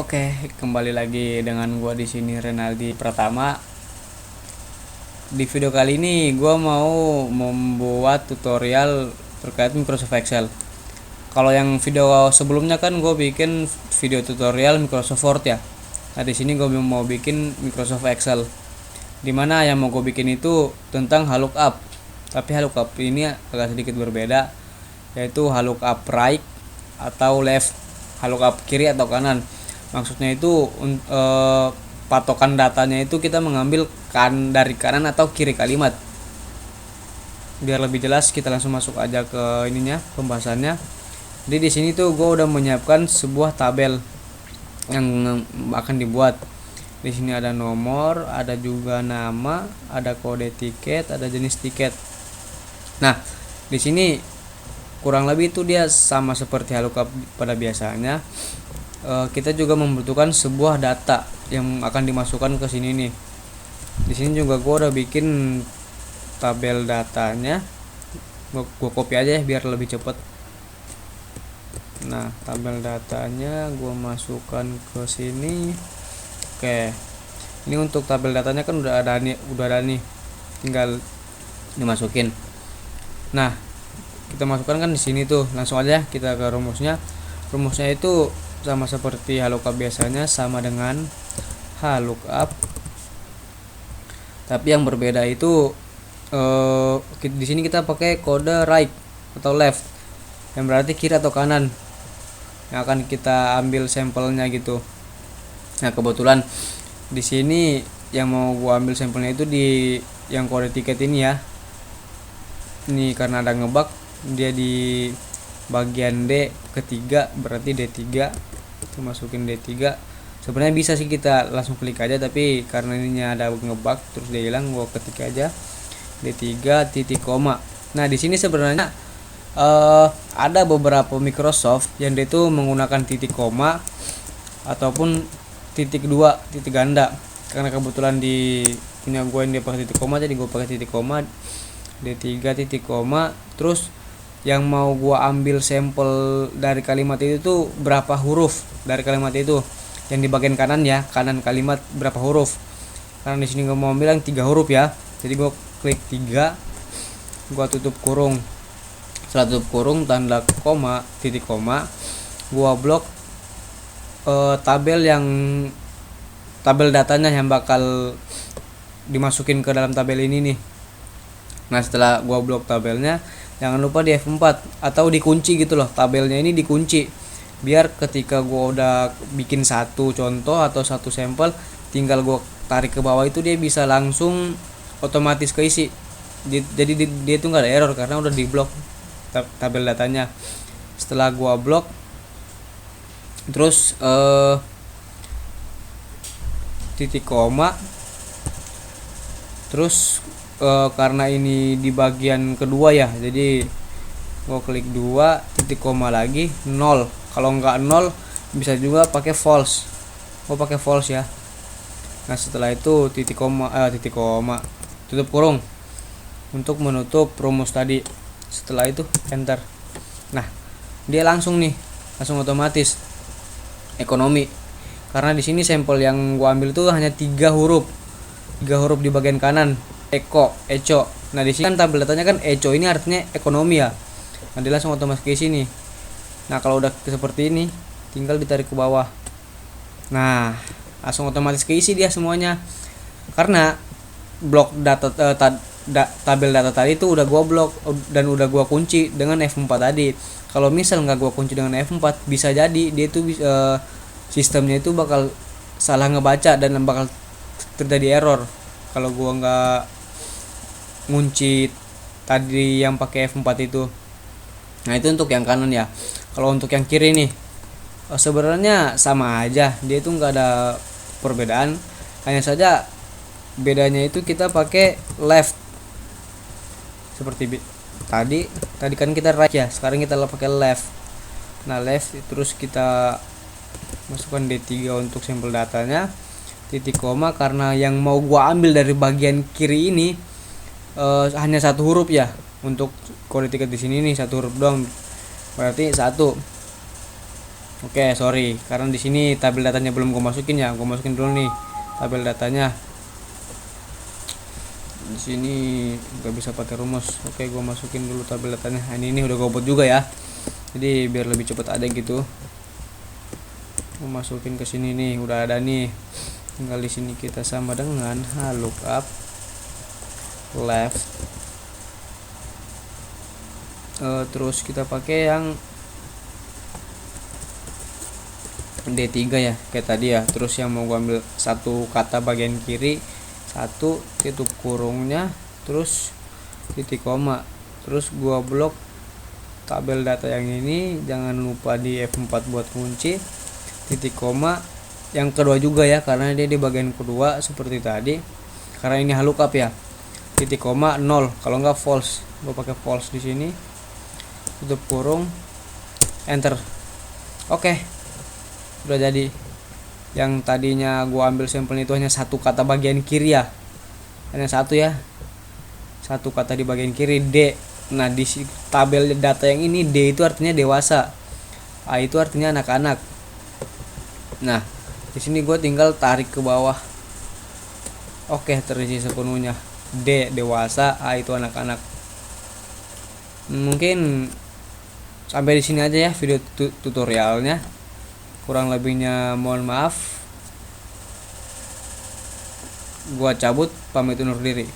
Oke, kembali lagi dengan gua di sini Renaldi Pratama. Di video kali ini gua mau membuat tutorial terkait Microsoft Excel. Kalau yang video sebelumnya kan gua bikin video tutorial Microsoft Word ya. Nah, di sini gua mau bikin Microsoft Excel. Dimana yang mau gue bikin itu tentang VLOOKUP. Tapi VLOOKUP ini agak sedikit berbeda, yaitu VLOOKUP right atau left, VLOOKUP kiri atau kanan. Maksudnya itu patokan datanya itu kita mengambil dari kanan atau kiri kalimat. Biar lebih jelas kita langsung masuk aja ke ininya, pembahasannya. Jadi di sini tuh gue udah menyiapkan sebuah tabel yang akan dibuat. Di sini ada nomor, ada juga nama, ada kode tiket, ada jenis tiket. Nah, di sini kurang lebih itu dia sama seperti VLOOKUP pada biasanya. Kita juga membutuhkan sebuah data yang akan dimasukkan ke sini nih. Di sini juga gua udah bikin tabel datanya. Gua copy aja ya biar lebih cepet. Nah, tabel datanya gua masukkan ke sini. Oke. Ini untuk tabel datanya kan udah ada nih. Tinggal dimasukin. Nah, kita masukkan kan di sini tuh. Langsung aja kita ke rumusnya. Rumusnya itu sama seperti VLOOKUP biasanya, sama dengan VLOOKUP. Tapi yang berbeda itu di sini kita pakai kode right atau left, yang berarti kiri atau kanan. Yang akan kita ambil sampelnya gitu. Nah, kebetulan di sini yang mau gua ambil sampelnya itu di yang kode tiket ini ya. Ini karena ada ngebug, dia di bagian D ketiga, berarti D3. Kita masukin D3. Sebenarnya bisa sih kita langsung klik aja, tapi karena ininya ada ngebug terus dia hilang, gua ketik aja D3 titik koma. Nah, di sini sebenarnya ada beberapa Microsoft yang dia itu menggunakan titik koma ataupun titik 2 titik ganda. Karena kebetulan di punya gue yang dia pakai titik koma, jadi gue pakai titik koma D3 titik koma. Terus yang mau gua ambil sampel dari kalimat itu tuh berapa huruf dari kalimat itu, yang di bagian kanan ya, kanan kalimat berapa huruf. Karena di sini gua mau ambil yang 3 huruf ya, jadi gua klik 3, gua tutup kurung. Setelah tutup kurung, tanda koma, titik koma, gua blok tabel datanya yang bakal dimasukin ke dalam tabel ini nih. Nah, setelah gua blok tabelnya, jangan lupa di F4 atau dikunci gitu loh, tabelnya ini dikunci biar ketika gua udah bikin satu contoh atau satu sampel, tinggal gua tarik ke bawah itu dia bisa langsung otomatis keisi. Jadi dia tuh nggak ada error karena udah diblok tabel datanya. Setelah gua blok, terus titik koma, terus karena ini di bagian kedua ya, jadi gua klik 2 titik koma lagi 0. Kalau nggak 0 bisa juga pakai false. Gua pakai false ya. Nah, setelah itu titik koma tutup kurung untuk menutup rumus tadi. Setelah itu enter. Nah, dia langsung otomatis ekonomi. Karena di sini sampel yang gua ambil itu hanya 3 huruf. 3 huruf di bagian kanan. Eco. Nah, di sini kan tabel datanya kan Eco, ini artinya ekonomi ya. Nah, dia langsung otomatis ke sini. Nah, kalau udah seperti ini, tinggal ditarik ke bawah. Nah, langsung otomatis keisi dia semuanya. Karena blok data tabel data tadi itu udah gua blok dan udah gua kunci dengan F4 tadi. Kalau misal nggak gua kunci dengan F4, bisa jadi dia itu sistemnya itu bakal salah ngebaca dan bakal terjadi error kalau gua nggak ngunci tadi yang pakai F4 itu. Nah, itu untuk yang kanan ya. Kalau untuk yang kiri nih, sebenarnya sama aja, dia itu nggak ada perbedaan. Hanya saja bedanya itu kita pakai left seperti tadi kan kita right ya, sekarang kita pakai left. Nah, left terus kita masukkan D3 untuk sampel datanya, titik koma, karena yang mau gua ambil dari bagian kiri ini hanya 1 huruf ya. Untuk kode tiket di sini nih 1 huruf doang, berarti 1. Oke, sorry, karena di sini tabel datanya belum gue masukin ya. Gue masukin dulu nih tabel datanya. Di sini nggak bisa pakai rumus. Oke, gue masukin dulu tabel datanya. Nah, ini udah gue buat juga ya. Jadi biar lebih cepat ada gitu. Gue masukin ke sini nih, udah ada nih. Tinggal di sini kita sama dengan lookup left. Terus kita pakai yang D3 ya kayak tadi ya. Terus yang mau gua ambil satu kata bagian kiri, satu titik kurungnya, terus titik koma, terus gua blok tabel data yang ini. Jangan lupa di F4 buat kunci, titik koma yang kedua juga ya, karena dia di bagian kedua seperti tadi, karena ini lookup ya. Titik koma 0, kalau enggak false. Gua pakai false di sini, tutup kurung, enter. Oke, udah jadi. Yang tadinya gua ambil sampel itu hanya satu kata bagian kiri ya, hanya satu ya, satu kata di bagian kiri D. Nah di tabel data yang ini D itu artinya dewasa, A itu artinya anak-anak. Nah di sini gue tinggal tarik ke bawah. Oke, terisi sepenuhnya. D dewasa, A itu anak-anak. Mungkin sampai di sini aja ya video tutorialnya. Kurang lebihnya mohon maaf. Gua cabut, pamit undur diri.